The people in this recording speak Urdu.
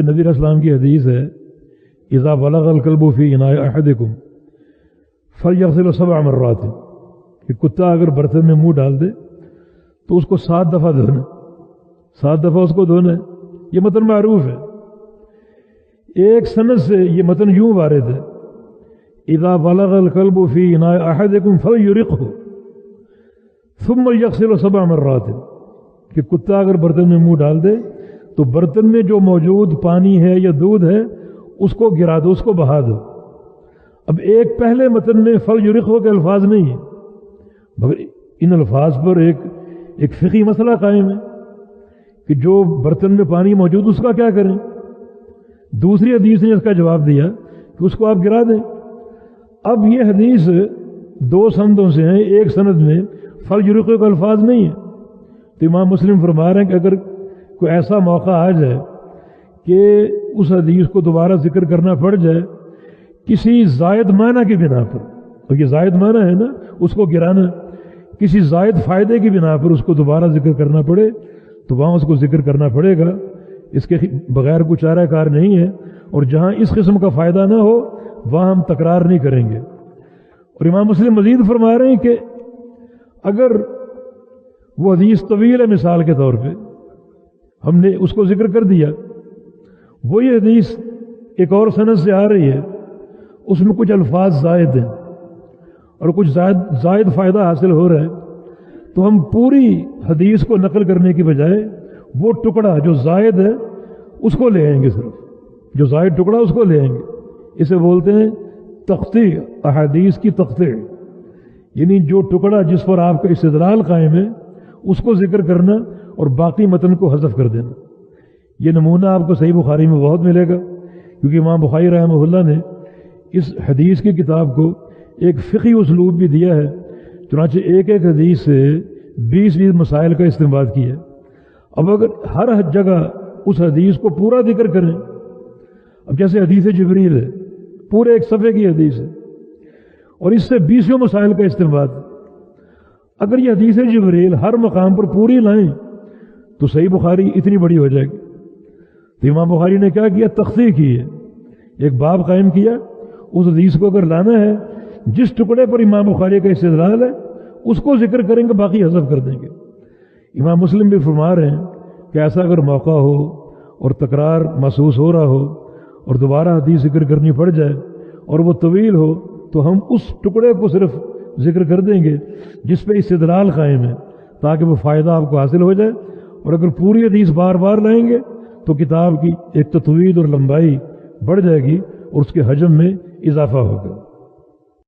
نبی علیہ السلام کی حدیث ہے اذا بلغ الکلب فی اناء احدکم فلیغسل 7 مرات، کہ کتا اگر برتن میں منہ ڈال دے تو اس کو 7 دفعہ دھونا، 7 دفعہ اس کو دھونا ہے۔ یہ متن معروف ہے۔ ایک سند سے یہ متن یوں وارد ہے اذا بلغ الکلب فی اناء احدکم فلیرقہ ثم یغسل 7 مرات، کہ کتا اگر برتن میں منہ ڈال دے تو برتن میں جو موجود پانی ہے یا دودھ ہے اس کو گرا دو، اس کو بہا دو۔ اب ایک پہلے متن میں فلیرقہ کے الفاظ نہیں ہیں، مگر ان الفاظ پر ایک فقہی مسئلہ قائم ہے کہ جو برتن میں پانی موجود اس کا کیا کریں۔ دوسری حدیث نے اس کا جواب دیا کہ اس کو آپ گرا دیں۔ اب یہ حدیث 2 سندوں سے ہیں، ایک سند میں فلیرقہ کا الفاظ نہیں ہے، تو امام مسلم فرما رہے ہیں کہ اگر کوئی ایسا موقع آ جائے کہ اس حدیث کو دوبارہ ذکر کرنا پڑ جائے کسی زائد معنی کی بنا پر، اور یہ زائد معنی ہے نا اس کو گرانا، کسی زائد فائدے کی بنا پر اس کو دوبارہ ذکر کرنا پڑے تو وہاں اس کو ذکر کرنا پڑے گا، اس کے بغیر کوئی چارہ کار نہیں ہے۔ اور جہاں اس قسم کا فائدہ نہ ہو وہاں ہم تکرار نہیں کریں گے۔ اور امام مسلم مزید فرما رہے ہیں کہ اگر وہ حدیث طویل ہے، مثال کے طور پہ ہم نے اس کو ذکر کر دیا، وہی حدیث ایک اور سند سے آ رہی ہے، اس میں کچھ الفاظ زائد ہیں اور کچھ زائد فائدہ حاصل ہو رہا ہے، تو ہم پوری حدیث کو نقل کرنے کی بجائے وہ ٹکڑا جو زائد ہے اس کو لے آئیں گے، صرف جو زائد ٹکڑا اس کو لے آئیں گے۔ اسے بولتے ہیں تقطیع، احادیث کی تقطیع، یعنی جو ٹکڑا جس پر آپ کا استدلال قائم ہے اس کو ذکر کرنا اور باقی متن کو حذف کر دینا۔ یہ نمونہ آپ کو صحیح بخاری میں بہت ملے گا، کیونکہ امام بخاری رحمہ اللہ نے اس حدیث کی کتاب کو ایک فقہی اسلوب بھی دیا ہے، چنانچہ ایک حدیث سے 20 مسائل کا استنباط کیا ہے۔ اب اگر ہر جگہ اس حدیث کو پورا ذکر کریں، اب جیسے حدیث جبریل ہے، پورے ایک صفحے کی حدیث ہے اور اس سے 20 مسائل کا استنباط، اگر یہ حدیث جبریل ہر مقام پر پوری لائیں تو صحیح بخاری اتنی بڑی ہو جائے گی۔ تو امام بخاری نے کیا کیا، تخصیص کی ہے، ایک باب قائم کیا، اس حدیث کو اگر لانا ہے جس ٹکڑے پر امام بخاری کا استدلال ہے اس کو ذکر کریں گے، باقی حذف کر دیں گے۔ امام مسلم بھی فرما رہے ہیں کہ ایسا اگر موقع ہو اور تکرار محسوس ہو رہا ہو اور دوبارہ حدیث ذکر کرنی پڑ جائے اور وہ طویل ہو تو ہم اس ٹکڑے کو صرف ذکر کر دیں گے جس پہ استدلال قائم ہے، تاکہ وہ فائدہ آپ کو حاصل ہو جائے۔ اور اگر پوری حدیث بار بار لائیں گے تو کتاب کی ایک تطویل اور لمبائی بڑھ جائے گی اور اس کے حجم میں اضافہ ہوگا۔